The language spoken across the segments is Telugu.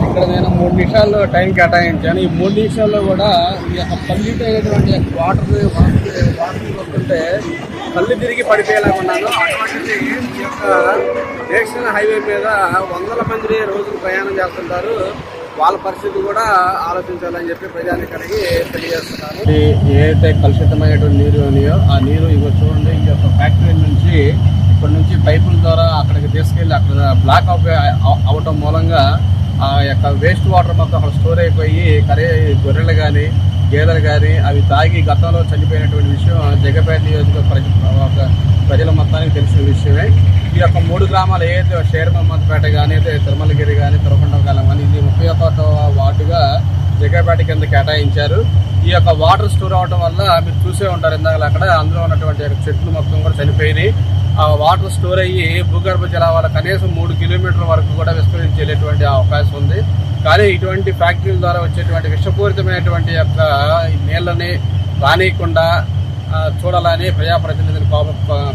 ఇక్కడ నేను 3 నిమిషాలు టైం కేటాయించాను. ఈ 3 నిమిషాల్లో కూడా ఈ యొక్క పల్లీట్ అయినటువంటి వాటర్ వస్తుంటే కళ్ళు తిరిగి పడిపోయేలా ఉన్నాను. అటువంటిది ఈ యొక్క నేషనల్ హైవే మీద వందల మంది రోజులు ప్రయాణం చేస్తుంటారు. వాళ్ళ పరిస్థితి కూడా ఆలోచించాలని చెప్పి ప్రజానికానికి తెలియజేస్తున్నారు. ఏదైతే కలుషితమైనటువంటి నీరు ఉన్నాయో ఆ నీరు ఇగో చూడండి, ఈ యొక్క ఫ్యాక్టరీ నుంచి ఇప్పటి నుంచి పైపుల ద్వారా అక్కడికి తీసుకెళ్లి అక్కడ బ్లాక్ అవటం మూలంగా ఆ యొక్క వేస్ట్ వాటర్ మొత్తం అక్కడ స్టోర్ అయిపోయి గొర్రెలు కానీ గేదెలు కానీ అవి తాగి గతంలో చనిపోయినటువంటి విషయం జగ్గపేట నియోజకవర్గ ప్రజల మొత్తానికి తెలిసిన విషయమే. ఈ యొక్క 3 గ్రామాలు ఏదైతే షేర్ మహమ్మద్పేట కానీ అయితే తిరుమలగిరి కానీ తిరుకొండపాలెం కానీ ఇది 31వ వార్డుగా జగ్గపేట కింద కేటాయించారు. ఈ యొక్క వాటర్ స్టోర్ అవడం వల్ల మీరు చూసే ఉంటారు ఇందాక అక్కడ అందులో ఉన్నటువంటి చెట్లు మొత్తం కూడా చనిపోయినాయి. ఆ వాటర్ స్టోర్ అయ్యి భూగర్భ జలాల కనీసం 3 కిలోమీటర్ల వరకు కూడా విస్తరించేటువంటి అవకాశం ఉంది. కానీ ఇటువంటి ఫ్యాక్టరీల ద్వారా వచ్చేటువంటి విషపూరితమైనటువంటి యొక్క నీళ్ళని రానియకుండా చూడాలని ప్రజాప్రతినిధులు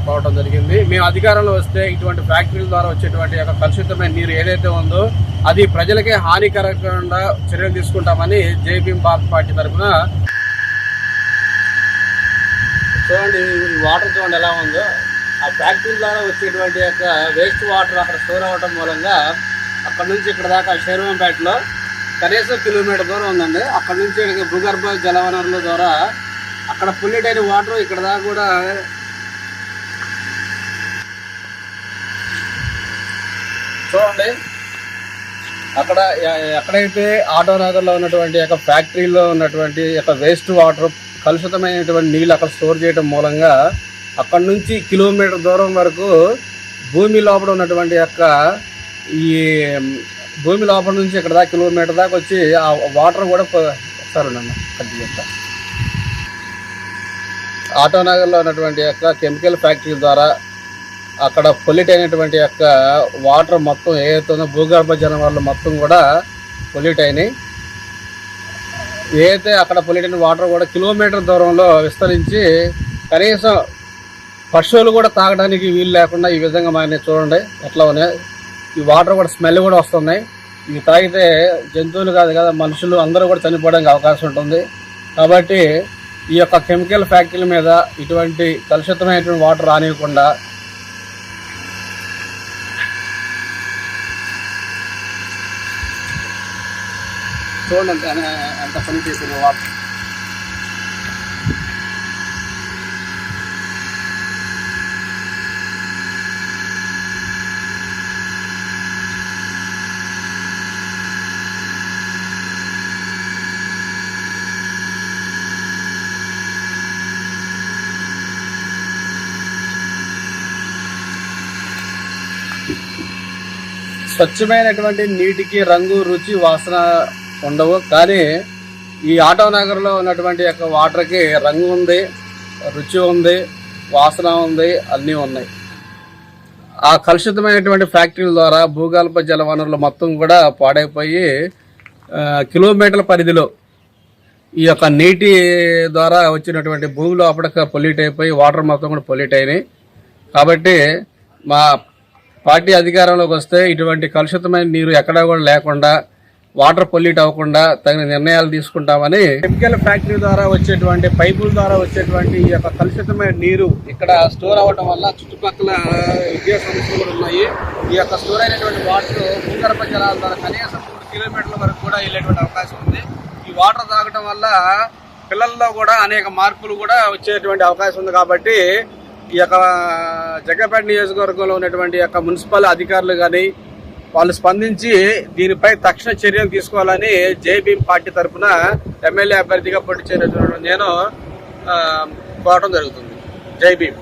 కోవడం జరిగింది. మేము అధికారంలో వస్తే ఇటువంటి ఫ్యాక్టరీల ద్వారా వచ్చేటువంటి యొక్క కలుషితమైన నీరు ఏదైతే ఉందో అది ప్రజలకే హానికరకుండా చర్యలు తీసుకుంటామని జేబీఎం పార్టీ తరఫున చూడండి, వాటర్ చూడండి ఎలా ఉందో. ఆ ఫ్యాక్టరీల ద్వారా వచ్చేటువంటి యొక్క వేస్ట్ వాటర్ అక్కడ స్టోర్ అవ్వడం మూలంగా అక్కడ నుంచి ఇక్కడ దాకా షేర్వంపేటలో కనీసం కిలోమీటర్ దూరం ఉందండి. అక్కడ నుంచి భూగర్భ జలవనరుల ద్వారా అక్కడ పొల్యూట్ అయిన వాటర్ ఇక్కడ దాకా కూడా చూడండి. అక్కడ ఎక్కడైతే ఆటోనగర్లో ఉన్నటువంటి యొక్క ఫ్యాక్టరీలో ఉన్నటువంటి యొక్క వేస్ట్ వాటర్ కలుషితమైనటువంటి నీళ్ళు అక్కడ స్టోర్ చేయడం మూలంగా అక్కడ నుంచి కిలోమీటర్ దూరం వరకు భూమి లోపల ఉన్నటువంటి యొక్క ఈ భూమి లోపల నుంచి ఇక్కడ దాకా కిలోమీటర్ దాకా వచ్చి ఆ వాటర్ కూడా ఒకసారి కట్ చేస్తా. ఆటోనగర్లో ఉన్నటువంటి యొక్క కెమికల్ ఫ్యాక్టరీ ద్వారా అక్కడ పొల్యూట్ అయినటువంటి యొక్క వాటర్ మొత్తం ఏదైతే భూగర్భ జలవనరులు మొత్తం కూడా పొల్యూట్ అయినాయి. ఏదైతే అక్కడ పొల్యూట్ అయిన వాటర్ కూడా కిలోమీటర్ దూరంలో విస్తరించి కనీసం పశువులు కూడా తాగడానికి వీలు లేకుండా ఈ విధంగా మారినాయి. చూడండి ఎట్లా ఉన్నాయి. ఈ వాటర్ కూడా స్మెల్ కూడా వస్తున్నాయి. ఇవి తాగితే జంతువులు కాదు కదా మనుషులు అందరూ కూడా చనిపోవడానికి అవకాశం ఉంటుంది. కాబట్టి ఈ యొక్క కెమికల్ ఫ్యాక్టరీల మీద ఇటువంటి కలుషితమైనటువంటి వాటర్ రానివ్వకుండా చూడండి ఎంత పని చేసిన వాటర్. స్వచ్ఛమైనటువంటి నీటికి రంగు రుచి వాసన ఉండవు. కానీ ఈ ఆటోనగర్లో ఉన్నటువంటి యొక్క వాటర్కి రంగు ఉంది, రుచి ఉంది, వాసన ఉంది, అన్నీ ఉన్నాయి. ఆ కలుషితమైనటువంటి ఫ్యాక్టరీల ద్వారా భూగర్భ జల వనరులు మొత్తం కూడా పాడైపోయి కిలోమీటర్ల పరిధిలో ఈ యొక్క నీటి ద్వారా వచ్చినటువంటి భూమిలో అప్పటిక పొల్యూట్ అయిపోయి వాటర్ మొత్తం కూడా పొల్యూట్ అయినాయి. కాబట్టి మా పార్టీ అధికారంలోకి వస్తే ఇటువంటి కలుషితమైన నీరు ఎక్కడా కూడా లేకుండా వాటర్ పొల్యూట్ అవ్వకుండా తగిన నిర్ణయాలు తీసుకుంటామని. కెమికల్ ఫ్యాక్టరీ ద్వారా వచ్చేటువంటి పైపుల ద్వారా వచ్చేటువంటి ఈ యొక్క కలుషితమైన నీరు ఇక్కడ స్టోర్ అవ్వడం వల్ల చుట్టుపక్కల విద్యా సమస్యలు కూడా ఉన్నాయి. ఈ యొక్క స్టోర్ అయినటువంటి వాటర్ భూగర్భ జలాల ద్వారా కనీసం 3 కిలోమీటర్ల వరకు కూడా వెళ్ళేటువంటి అవకాశం ఉంది. ఈ వాటర్ తాగడం వల్ల పిల్లల్లో కూడా అనేక మార్పులు కూడా వచ్చేటువంటి అవకాశం ఉంది. కాబట్టి ఈ యొక్క జగ్గపేట నియోజకవర్గంలో ఉన్నటువంటి యొక్క మున్సిపల్ అధికారులు కానీ వాళ్ళు స్పందించి దీనిపై తక్షణ చర్యలు తీసుకోవాలని జేబీఎం పార్టీ తరఫున ఎమ్మెల్యే అభ్యర్థిగా పోటీ చేసినటువంటి నేను కోరడం జరుగుతుంది. జై భీమ్.